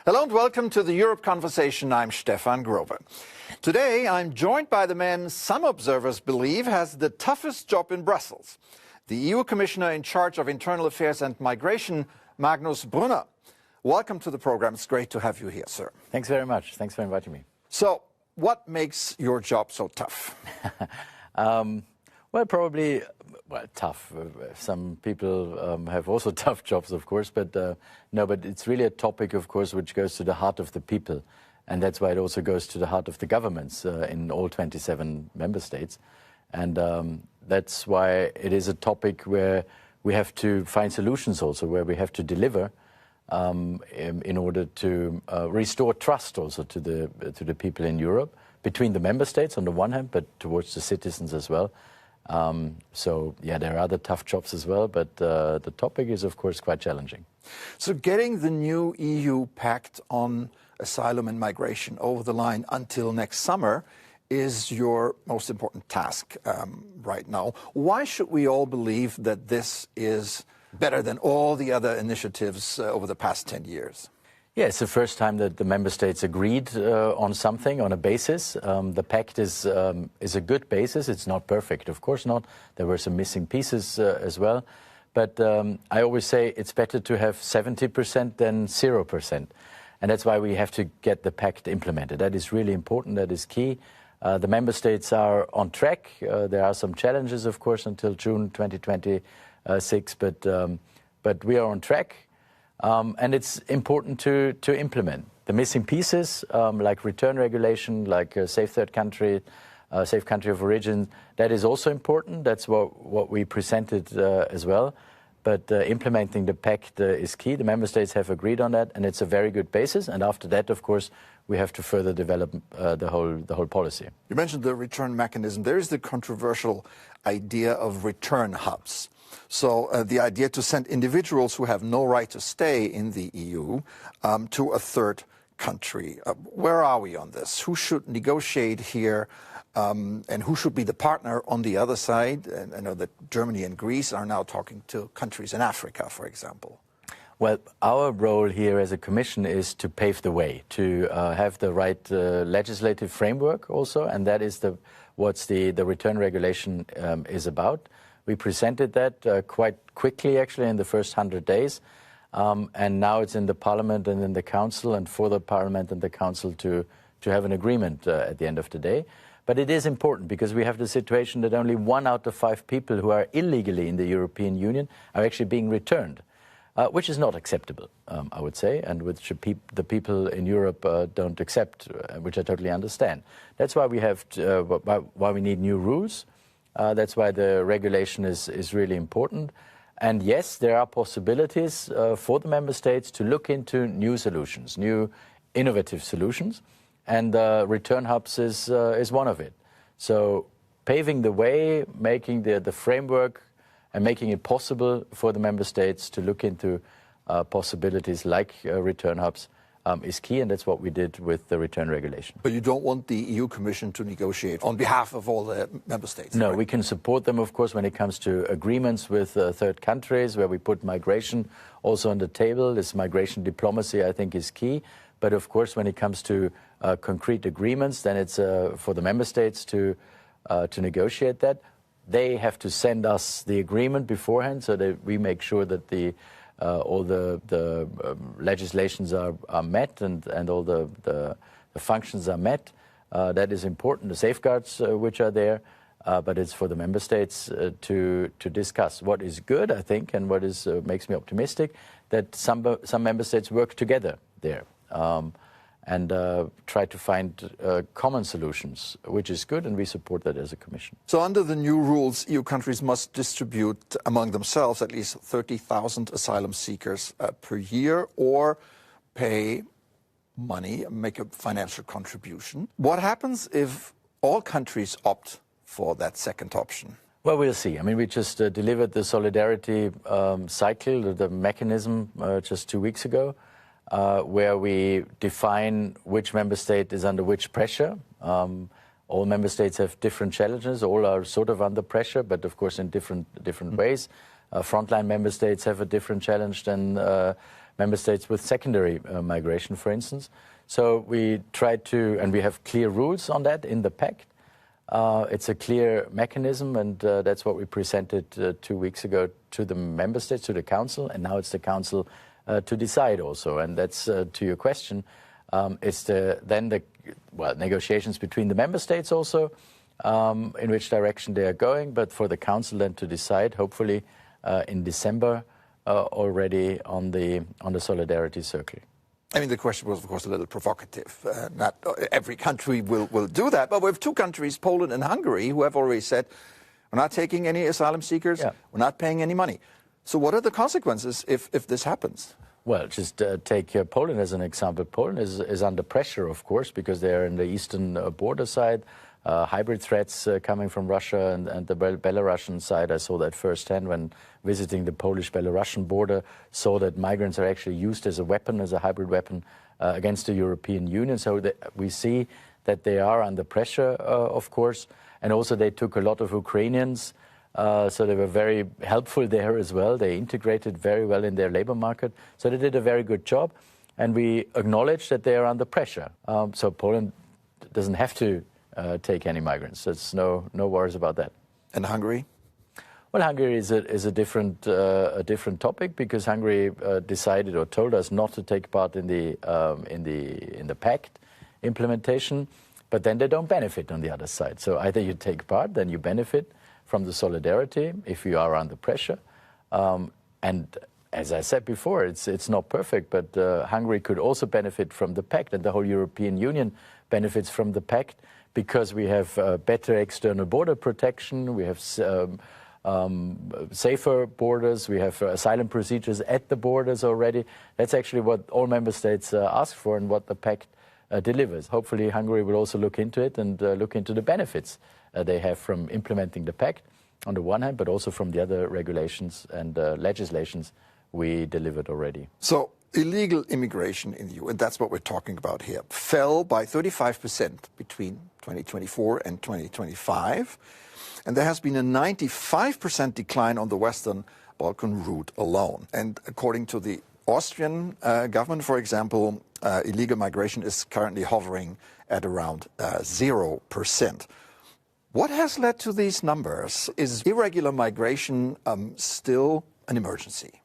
Hello and welcome to the Europe Conversation. I'm Stefan Grobe. Today I'm joined by the man some observers believe has the toughest job in Brussels, the EU Commissioner in charge of Internal Affairs and Migration, Magnus Brunner. Welcome to the program. It's great to have you here, sir. Thanks very much. Thanks for inviting me. So, what makes your job so tough? Well, probably, tough. Some people have also tough jobs, of course, but no, but it's really a topic, of course, which goes to the heart of the people. And that's why it also goes to the heart of the governments in all 27 member states. And that's why it is a topic where we have to find solutions also, where we have to deliver in order to restore trust also to the people in Europe, between the member states on the one hand, but towards the citizens as well. So, yeah, there are other tough jobs as well, but the topic is, of course, quite challenging. So getting the new EU pact on asylum and migration over the line until next summer is your most important task right now. Why should we all believe that this is better than all the other initiatives over the past 10 years? Yeah, it's the first time that the member states agreed on something, on a basis. The pact is a good basis. It's not perfect, of course not. There were some missing pieces as well. But I always say it's better to have 70% than 0%. And that's why we have to get the pact implemented. That is really important. That is key. The member states are on track. There are some challenges, of course, until June 2026, but we are on track. And it's important to implement the missing pieces, like return regulation, like safe third country, safe country of origin. That is also important. That's what we presented as well. But implementing the pact is key. The member states have agreed on that, and it's a very good basis. And after that, of course, we have to further develop the whole policy. You mentioned the return mechanism. There is the controversial idea of return hubs. So the idea to send individuals who have no right to stay in the EU to a third country. Where are we on this? Who should negotiate here and who should be the partner on the other side? And I know that Germany and Greece are now talking to countries in Africa, for example. Well, our role here as a Commission is to pave the way, to have the right legislative framework also, and that is what the return regulation is about. We presented that quite quickly, actually, in the first 100 days. And now it's in the Parliament and in the Council, and for the Parliament and the Council to have an agreement at the end of the day. But it is important because we have the situation that only 1 out of 5 people who are illegally in the European Union are actually being returned, which is not acceptable, I would say, and which the people in Europe don't accept, which I totally understand. That's why we have why we need new rules. That's why the regulation is really important. And yes, there are possibilities for the member states to look into new solutions, new innovative solutions. And return hubs is one of it. So paving the way, making the framework and making it possible for the member states to look into possibilities like return hubs is key, and that's what we did with the return regulation. But you don't want the EU Commission to negotiate on behalf of all the member states? No, right? We can support them, of course, when it comes to agreements with third countries, where we put migration also on the table. This migration diplomacy, I think, is key. But, of course, when it comes to concrete agreements, then it's for the member states to negotiate that. They have to send us the agreement beforehand so that we make sure that all the legislations are met and all the functions are met. That is important, the safeguards which are there, but it's for the member states to discuss. What is good, I think, and what makes me optimistic, that some member states work together there and try to find common solutions, which is good, and we support that as a Commission. So under the new rules, EU countries must distribute among themselves at least 30,000 asylum seekers per year or pay money, make a financial contribution. What happens if all countries opt for that second option? Well, we'll see. I mean, we just delivered the solidarity cycle, the mechanism, just 2 weeks ago. Where we define which member state is under which pressure. All member states have different challenges. All are sort of under pressure, but of course in different ways. Frontline member states have a different challenge than member states with secondary migration, for instance. So we try to, and we have clear rules on that in the pact. It's a clear mechanism, and that's what we presented 2 weeks ago to the member states, to the council, and now it's the council to decide also. And that's to your question. It's then negotiations between the member states also, in which direction they are going, but for the council then to decide, hopefully in December already on the solidarity circle. I mean, the question was, of course, a little provocative. Not every country will do that, but we have two countries, Poland and Hungary, who have already said, we're not taking any asylum seekers, we're not paying any money. So what are the consequences if this happens? Well, just take Poland as an example. Poland is under pressure, of course, because they're in the eastern border side. Hybrid threats coming from Russia and the Belarusian side. I saw that firsthand when visiting the Polish-Belarusian border, saw that migrants are actually used as a weapon, as a hybrid weapon against the European Union. So we see that they are under pressure, of course. And also they took a lot of Ukrainians, so they were very helpful there as well. They integrated very well in their labor market. So they did a very good job. And we acknowledge that they are under pressure. So Poland doesn't have to take any migrants. There's no worries about that. And Hungary? Well, Hungary is a different topic, because Hungary decided or told us not to take part in the pact implementation, but then they don't benefit on the other side. So either you take part, then you benefit from the solidarity if you are under pressure, and as I said before, it's not perfect, but Hungary could also benefit from the pact, and the whole European Union benefits from the pact, because we have better external border protection, we have safer borders, we have asylum procedures at the borders already. That's actually what all member states ask for and what the pact delivers. Hopefully Hungary will also look into it and look into the benefits they have from implementing the pact on the one hand, but also from the other regulations and legislations we delivered already. So illegal immigration in the EU, and that's what we're talking about here, fell by 35% between 2024 and 2025. And there has been a 95% decline on the Western Balkan route alone. And according to the Austrian government, for example, illegal migration is currently hovering at around 0%. What has led to these numbers? Is irregular migration still an emergency?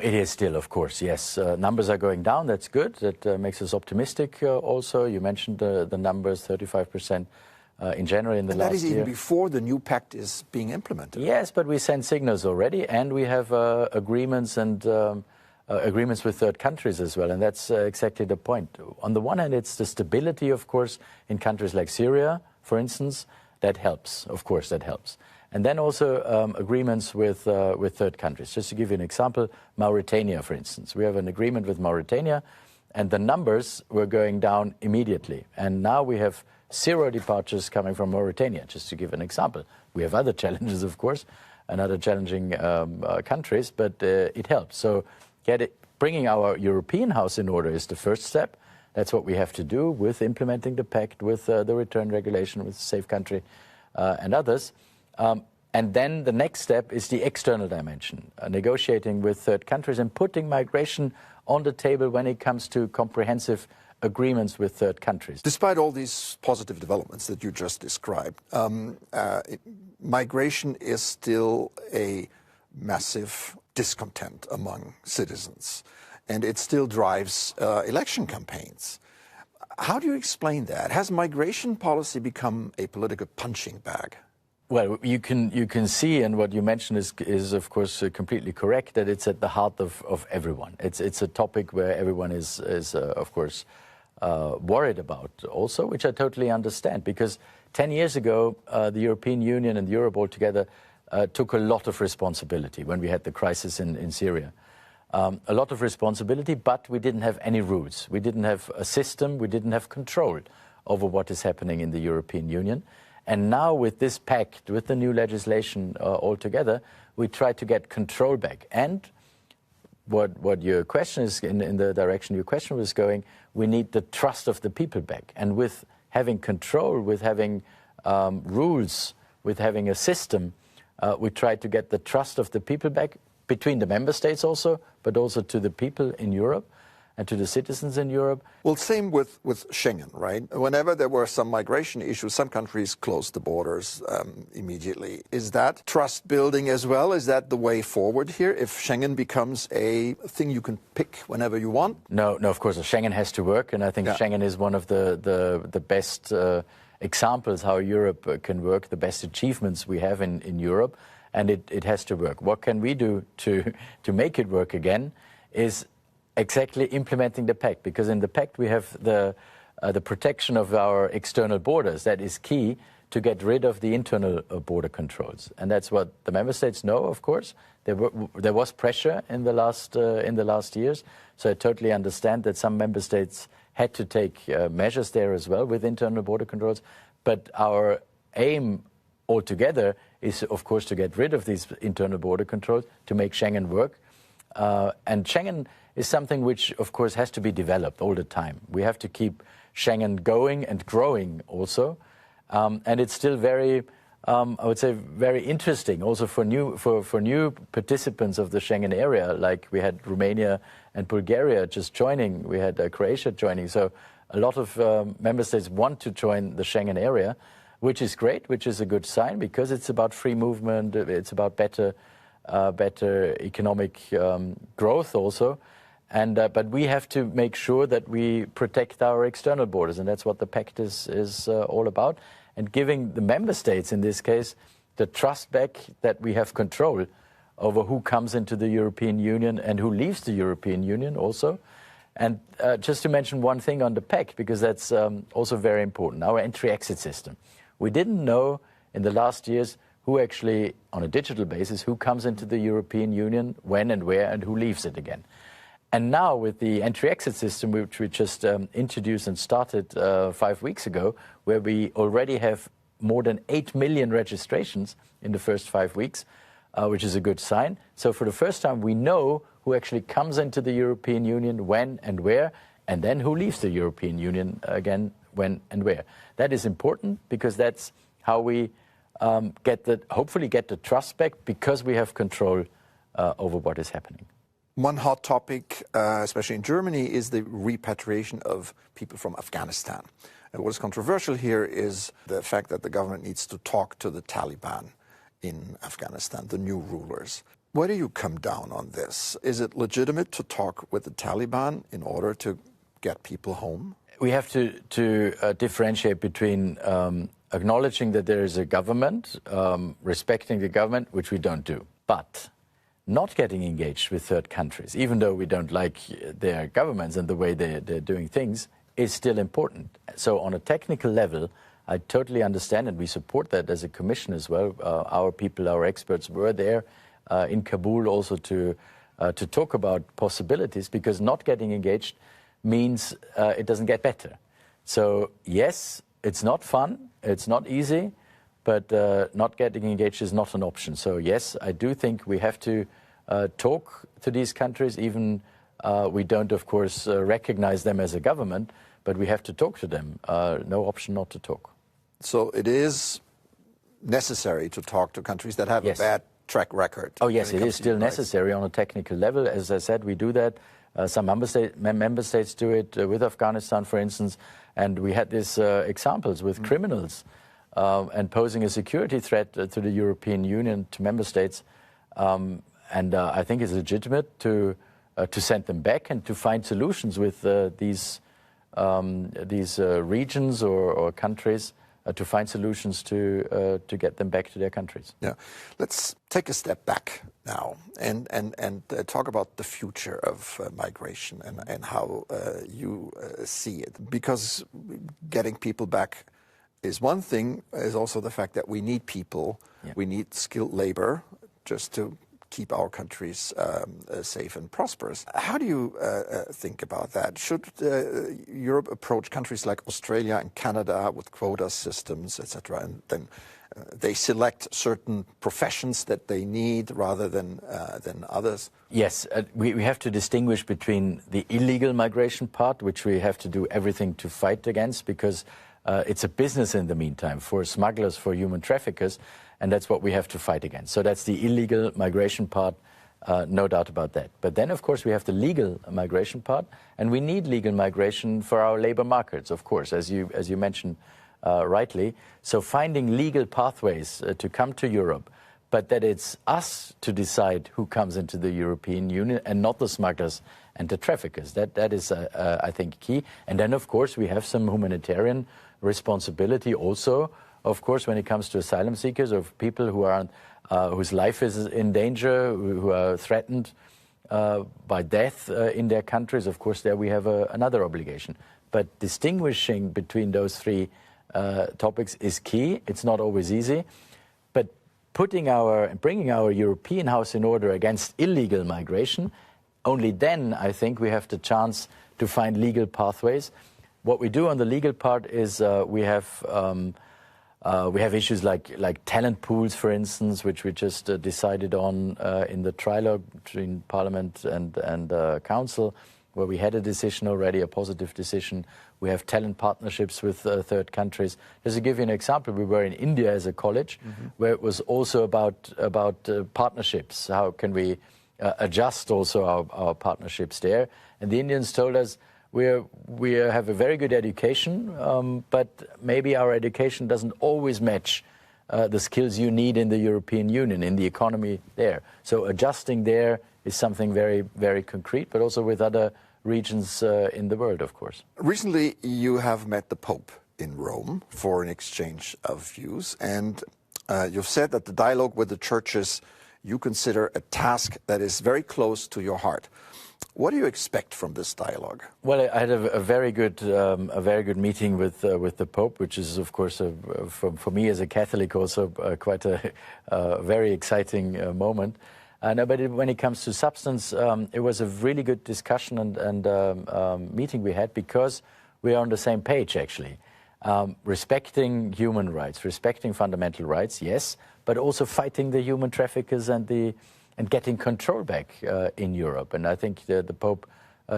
It is still, of course, yes. Numbers are going down. That's good. That makes us optimistic also. You mentioned the numbers, 35% in January in the last year. That is even before the new pact is being implemented. Yes, but we send signals already, and we have agreements and agreements with third countries as well, and that's exactly the point. On the one hand, it's the stability, of course, in countries like Syria, for instance. That helps, of course, that helps. And then also agreements with third countries. Just to give you an example, Mauritania, for instance. We have an agreement with Mauritania, and the numbers were going down immediately. And now we have 0 departures coming from Mauritania, just to give an example. We have other challenges, of course, and other challenging countries, but it helps. So bringing our European house in order is the first step. That's what we have to do with implementing the pact, with the return regulation, with safe country and others. And then the next step is the external dimension, negotiating with third countries and putting migration on the table when it comes to comprehensive agreements with third countries. Despite all these positive developments that you just described, migration is still a massive discontent among citizens, and it still drives election campaigns. How do you explain that? Has migration policy become a political punching bag? Well, you can see, and what you mentioned is of course completely correct, that it's at the heart of everyone. It's a topic where everyone is of course worried about also, which I totally understand, because 10 years ago the European Union and Europe altogether took a lot of responsibility when we had the crisis in Syria. A lot of responsibility, but we didn't have any rules. We didn't have a system. We didn't have control over what is happening in the European Union. And now with this pact, with the new legislation altogether, we try to get control back. And what your question is, in the direction your question was going, we need the trust of the people back. And with having control, with having rules, with having a system, we try to get the trust of the people back between the member states also, but also to the people in Europe and to the citizens in Europe. Well, same with Schengen, right? Whenever there were some migration issues, some countries closed the borders immediately. Is that trust building as well? Is that the way forward here? If Schengen becomes a thing you can pick whenever you want? No, of course, Schengen has to work, and I think Schengen is one of the best examples how Europe can work, the best achievements we have in Europe, and it has to work. What can we do to make it work again is exactly implementing the pact, because in the pact we have the protection of our external borders. That is key to get rid of the internal border controls, and that's what the member states know. Of course, there was pressure in the last years, so I totally understand that some member states had to take measures there as well with internal border controls. But our aim altogether is, of course, to get rid of these internal border controls to make Schengen work, and Schengen is something which, of course, has to be developed all the time. We have to keep Schengen going and growing also. And it's still very, I would say, very interesting also for new participants of the Schengen area. Like we had Romania and Bulgaria just joining. We had Croatia joining. So a lot of member states want to join the Schengen area, which is great, which is a good sign, because it's about free movement. It's about better economic growth also. And but we have to make sure that we protect our external borders, and that's what the pact is all about. And giving the member states, in this case, the trust back that we have control over who comes into the European Union and who leaves the European Union also. And just to mention one thing on the pact, because that's also very important, our entry-exit system. We didn't know in the last years who actually, on a digital basis, who comes into the European Union, when and where, and who leaves it again. And now with the entry-exit system, which we just introduced and started 5 weeks ago, where we already have more than 8 million registrations in the first 5 weeks, which is a good sign. So for the first time, we know who actually comes into the European Union, when and where, and then who leaves the European Union again, when and where. That is important, because that's how we hopefully get the trust back, because we have control over what is happening. One hot topic, especially in Germany, is the repatriation of people from Afghanistan. And what is controversial here is the fact that the government needs to talk to the Taliban in Afghanistan, the new rulers. Where do you come down on this? Is it legitimate to talk with the Taliban in order to get people home? We have to differentiate between acknowledging that there is a government, respecting the government, which we don't do, but not getting engaged with third countries, even though we don't like their governments and the way they're doing things, is still important. So on a technical level, I totally understand, and we support that as a commission as well. Our people, our experts were there in Kabul also to talk about possibilities, because not getting engaged means it doesn't get better. So yes, it's not fun, it's not easy, but not getting engaged is not an option. So yes, I do think we have to talk to these countries, even we don't, of course, recognize them as a government, but we have to talk to them. No option not to talk. So it is necessary to talk to countries that have a bad track record. Oh yes, it is still necessary on a technical level. As I said, we do that. Some member states do it with Afghanistan, for instance, and we had these examples with criminals and posing a security threat to the European Union, to member states. And I think it's legitimate to send them back and to find solutions with these regions or countries, to find solutions to get them back to their countries. Yeah, let's take a step back now and talk about the future of migration and how you see it. Because getting people back is one thing, is also the fact that we need people, we need skilled labor just to keep our countries safe and prosperous. How do you think about that? Should Europe approach countries like Australia and Canada with quota systems, etc., and then they select certain professions that they need rather than others? Yes, we have to distinguish between the illegal migration part, which we have to do everything to fight against, because it's a business in the meantime for smugglers, for human traffickers, and that's what we have to fight against. So that's the illegal migration part No doubt about that. But then, of course, we have the legal migration part, and we need legal migration for our labor markets, of course, as you mentioned rightly. So finding legal pathways to come to Europe, but that it's us to decide who comes into the European Union and not the smugglers and the traffickers. That is, I think, key. And then, of course, we have some humanitarian responsibility also, of course, when it comes to asylum seekers, of people who are whose life is in danger, who are threatened by death in their countries. Of course, there we have another obligation. But distinguishing between those three topics is key. It's not always easy. But bringing our European house in order against illegal migration, only then I think we have the chance to find legal pathways. What we do on the legal part is we have issues like talent pools, for instance, which we just decided on in the trilogue between Parliament and Council, where we had a decision already, a positive decision. We have talent partnerships with third countries. Just to give you an example, we were in India as a college, where it was also about partnerships. How can we adjust also our partnerships there? And the Indians told us, we have a very good education, but maybe our education doesn't always match the skills you need in the European Union, in the economy there. So adjusting there is something very, very concrete, but also with other regions in the world, of course. Recently, you have met the Pope in Rome for an exchange of views, and you've said that the dialogue with the churches you consider a task that is very close to your heart. What do you expect from this dialogue? Well, I had a very good meeting with the Pope, which is, of course, for me as a Catholic, also quite a very exciting moment. But when it comes to substance, it was a really good discussion and meeting we had, because we are on the same page, actually. Respecting human rights, respecting fundamental rights, yes, but also fighting the human traffickers and getting control back in Europe. And I think the Pope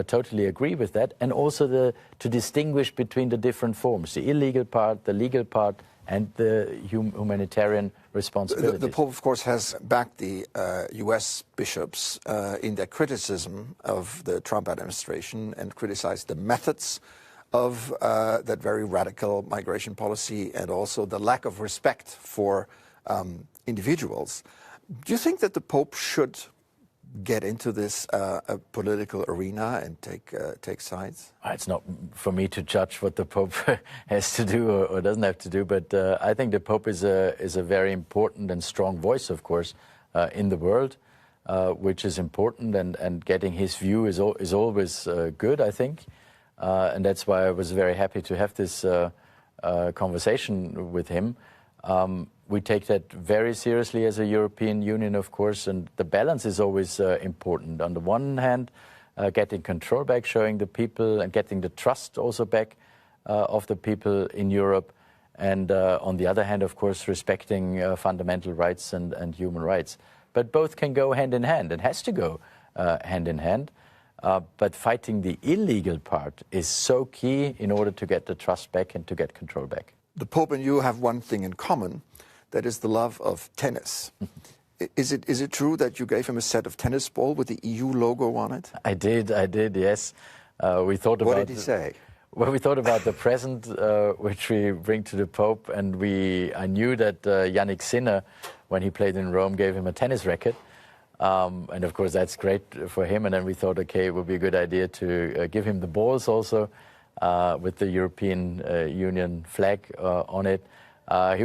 totally agree with that. And also to distinguish between the different forms, the illegal part, the legal part, and the humanitarian responsibilities. The Pope, of course, has backed the U.S. bishops in their criticism of the Trump administration and criticized the methods of that very radical migration policy and also the lack of respect for individuals. Do you think that the Pope should get into this political arena and take sides? It's not for me to judge what the Pope has to do or doesn't have to do, but I think the Pope is a very important and strong voice, of course, in the world, which is important, and getting his view is always good, I think. And that's why I was very happy to have this conversation with him. We take that very seriously as a European Union, of course, and the balance is always important. On the one hand, getting control back, showing the people and getting the trust also back of the people in Europe. And on the other hand, of course, respecting fundamental rights and human rights. But both can go hand in hand and has to go hand in hand. But fighting the illegal part is so key in order to get the trust back and to get control back. The Pope and you have one thing in common, that is the love of tennis. Is it true that you gave him a set of tennis balls with the EU logo on it? I did, yes. We thought about. What did he say? Well, we thought about the present which we bring to the Pope, and I knew that Yannick Sinner, when he played in Rome, gave him a tennis racket. And of course, that's great for him. And then we thought, okay, it would be a good idea to give him the balls also with the European Union flag on it. He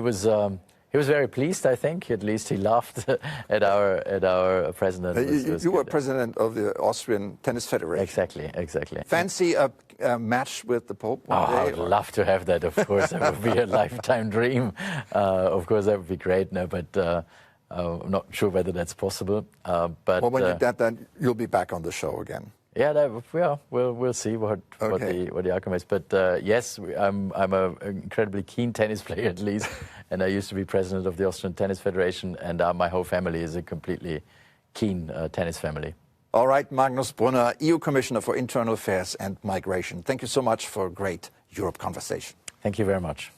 was very pleased, I think. At least he laughed at our president. You were president of the Austrian Tennis Federation. Exactly. Fancy a match with the Pope one day? I'd love to have that, of course. That would be a lifetime dream. Of course, that would be great. No, but I'm not sure whether that's possible. But when you get that, you'll be back on the show again. Yeah, we'll see what the outcome is. But yes, I'm an incredibly keen tennis player, at least, and I used to be president of the Austrian Tennis Federation, and my whole family is a completely keen tennis family. All right, Magnus Brunner, EU Commissioner for Internal Affairs and Migration. Thank you so much for a great Europe conversation. Thank you very much.